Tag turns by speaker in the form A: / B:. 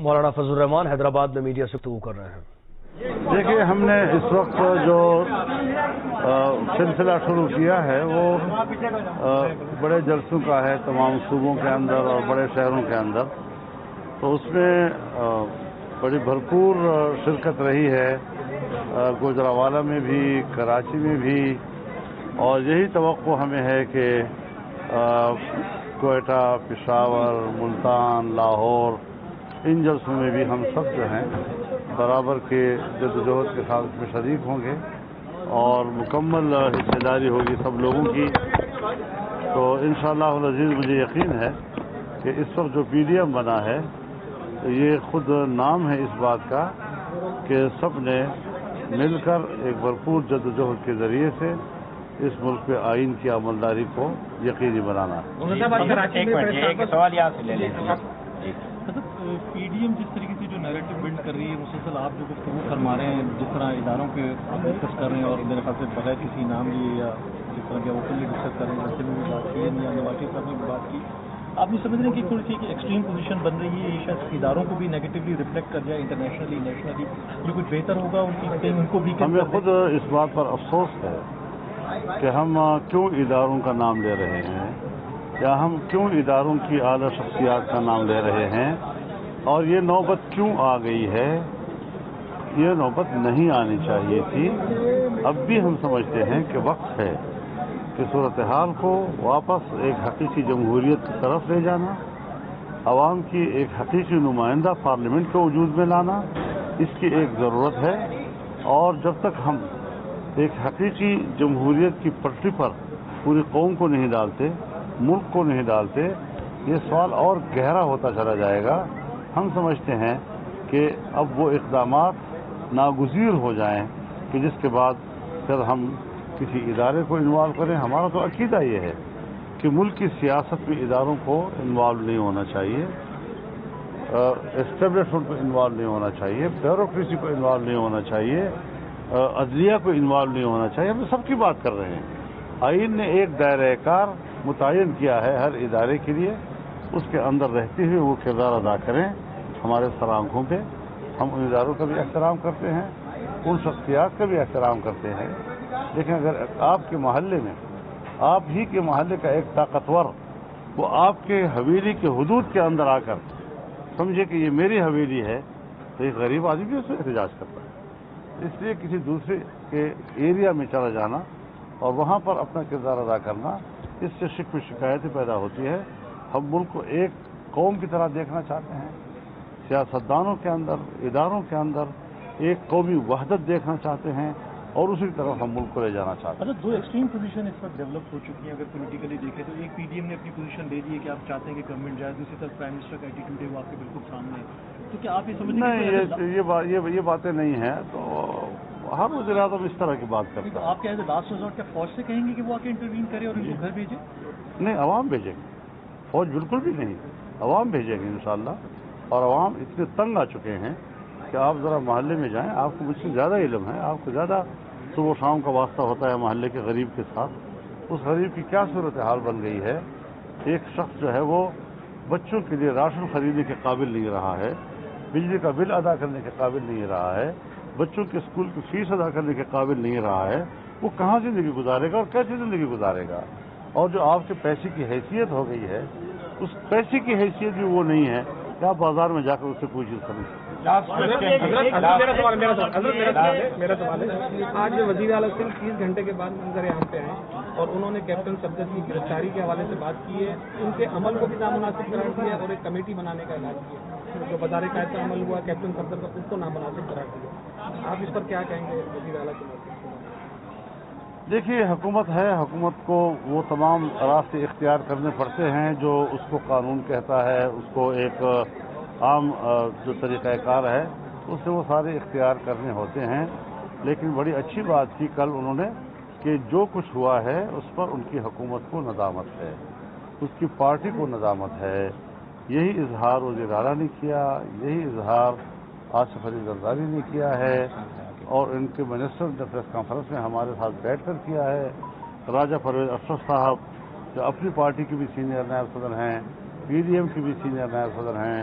A: مولانا فضل الرحمان حیدرآباد میں میڈیا سے گفتگو کر رہے ہیں۔
B: دیکھیے، ہم نے اس وقت جو سلسلہ شروع کیا ہے وہ بڑے جلسوں کا ہے تمام صوبوں کے اندر اور بڑے شہروں کے اندر، تو اس میں بڑی بھرپور شرکت رہی ہے، گوجرانوالہ میں بھی، کراچی میں بھی، اور یہی توقع ہمیں ہے کہ کوئٹہ، پشاور، ملتان، لاہور، ان جلسوں میں بھی ہم سب جو ہیں برابر کے جدوجہد کے ساتھ اس میں شریک ہوں گے اور مکمل حصہ داری ہوگی سب لوگوں کی۔ تو انشاءاللہ العزیز مجھے یقین ہے کہ اس وقت جو پی ڈی ایم بنا ہے یہ خود نام ہے اس بات کا کہ سب نے مل کر ایک بھرپور جدوجہد کے ذریعے سے اس ملک پہ آئین کی عملداری کو یقینی بنانا
C: ایک سوال یہاں سے لے لیں۔
D: پی ڈی ایم جس طریقے سے جو نیریٹو بلڈ کر رہی ہے، مسلسل آپ جو گفتگو فرما رہے ہیں، جس طرح اداروں پہ ڈسکس کر رہے ہیں اور میرے خیال سے بغیر کسی نام لیے یا جس طرح کے اوپنلی ڈسکس کر رہے ہیں، ویسے میں بھی بات کی ہے، نواز صاحب نے بھی بات کی، آپ نہیں سمجھ رہے ہیں کہ تھوڑی سی ایکسٹریم پوزیشن بن رہی ہے، یہ شاید اداروں کو بھی نیگیٹولی ریفلیکٹ کر جائے انٹرنیشنلی، نیشنلی، یہ کچھ بہتر ہوگا ان کو بھی؟
B: ہمیں خود اس بات پر افسوس ہے کہ ہم کیوں اداروں کا نام لے رہے ہیں یا ہم کیوں اداروں کی اعلیٰ شخصیات کا نام لے رہے ہیں، اور یہ نوبت کیوں آ گئی ہے۔ یہ نوبت نہیں آنی چاہیے تھی۔ اب بھی ہم سمجھتے ہیں کہ وقت ہے کہ صورتحال کو واپس ایک حقیقی جمہوریت کی طرف لے جانا، عوام کی ایک حقیقی نمائندہ پارلیمنٹ کے وجود میں لانا، اس کی ایک ضرورت ہے، اور جب تک ہم ایک حقیقی جمہوریت کی پٹری پر پوری قوم کو نہیں ڈالتے، ملک کو نہیں ڈالتے، یہ سوال اور گہرا ہوتا چلا جائے گا۔ ہم سمجھتے ہیں کہ اب وہ اقدامات ناگزیر ہو جائیں کہ جس کے بعد پھر ہم کسی ادارے کو انوالو کریں۔ ہمارا تو عقیدہ یہ ہے کہ ملک کی سیاست میں اداروں کو انوالو نہیں ہونا چاہیے، اسٹیبلشمنٹ کو انوالو نہیں ہونا چاہیے، بیوروکریسی کو انوالو نہیں ہونا چاہیے، عدلیہ کو انوالو نہیں ہونا چاہیے۔ ہم سب کی بات کر رہے ہیں۔ آئین نے ایک دائرہ کار متعین کیا ہے ہر ادارے کے لیے، اس کے اندر رہتے ہوئے وہ کردار ادا کریں ہمارے سر آنکھوں پہ۔ ہم ان اداروں کا بھی احترام کرتے ہیں، ان شخصیات کا بھی احترام کرتے ہیں، لیکن اگر آپ کے محلے میں، آپ ہی کے محلے کا ایک طاقتور وہ آپ کے حویلی کے حدود کے اندر آ کر سمجھے کہ یہ میری حویلی ہے، تو ایک غریب آدمی بھی اس سے احتجاج کرتا ہے۔ اس لیے کسی دوسرے کے ایریا میں چلا جانا اور وہاں پر اپنا کردار ادا کرنا، اس سے شکوے شکایتیں پیدا ہوتی ہے۔ ہم ملک کو ایک قوم کی طرح دیکھنا چاہتے ہیں، سیاستدانوں کے اندر، اداروں کے اندر ایک قومی وحدت دیکھنا چاہتے ہیں، اور اسی طرف ہم ملک کو لے جانا چاہتے ہیں۔
D: دو ایکسٹریم پوزیشن اس وقت ڈیولپ ہو چکی ہیں، اگر پولیٹیکلی دیکھیں تو ایک پی ڈی ایم نے اپنی پوزیشن دے دی ہے کہ آپ چاہتے ہیں کہ گورنمنٹ جائے، دوسری طرف پرائم منسٹر کا ایٹیٹیوڈ ہے وہ آپ کے بالکل سامنے ہے، تو کیا آپ یہ سمجھتے ہیں
B: نہیں، یہ باتیں نہیں ہیں، تو ہر وزیر اعظم اس طرح کی بات کرتے ہیں۔
D: تو آپ کیا لاسٹ ریزورٹ کیا فوج سے کہیں گے کہ وہ آ کے انٹروین کرے اور ان کو گھر بھیجے؟
B: نہیں، عوام بھیجیں گے، فوج بالکل بھی نہیں، عوام بھیجیں گے انشاءاللہ۔ اور عوام اتنے تنگ آ چکے ہیں کہ آپ ذرا محلے میں جائیں، آپ کو مجھ سے زیادہ علم ہے، آپ کو زیادہ صبح و شام کا واسطہ ہوتا ہے محلے کے غریب کے ساتھ۔ اس غریب کی کیا صورتحال بن گئی ہے، ایک شخص جو ہے وہ بچوں کے لیے راشن خریدنے کے قابل نہیں رہا ہے، بجلی کا بل ادا کرنے کے قابل نہیں رہا ہے، بچوں کے اسکول کی فیس ادا کرنے کے قابل نہیں رہا ہے، وہ کہاں زندگی گزارے گا اور کیسی زندگی گزارے گا؟ اور جو آپ کے پیسے کی حیثیت ہو گئی ہے، اس پیسے کی حیثیت بھی وہ نہیں ہے کہ آپ بازار میں جا کر اس سے کوئی چیز خرید سکیں۔
E: میرا سوال ہے، آج وزیر اعلیٰ صرف 30 گھنٹے کے بعد منظر عام پہ آئے اور انہوں نے کیپٹن صفدر کی گرفتاری کے حوالے سے بات کی ہے، ان کے عمل کو بھی نامناسب قرار دیا اور ایک کمیٹی بنانے کا اعلان کیا، جو بظاہر قاعدہ کا عمل ہوا کیپٹن صفدر کا، اس کو نامناسب قرار دیا۔ آپ اس پر کیا کہیں گے وزیر اعلیٰ کے موقع؟
B: دیکھیے، حکومت ہے، حکومت کو وہ تمام راستے اختیار کرنے پڑتے ہیں جو اس کو قانون کہتا ہے، اس کو ایک عام جو طریقہ کار ہے اس سے وہ سارے اختیار کرنے ہوتے ہیں۔ لیکن بڑی اچھی بات کی کل انہوں نے کہ جو کچھ ہوا ہے اس پر ان کی حکومت کو ندامت ہے، اس کی پارٹی کو ندامت ہے۔ یہی اظہار وزیر اعلیٰ نے کیا، یہی اظہار آصف علی زرداری نے کیا ہے، اور ان کے منسٹر نے پریس کانفرنس میں ہمارے ساتھ بیٹھ کر کیا ہے۔ راجہ پرویز اشرف صاحب جو اپنی پارٹی کے بھی سینئر نائب صدر ہیں، پی ڈی ایم کے بھی سینئر نائب صدر ہیں،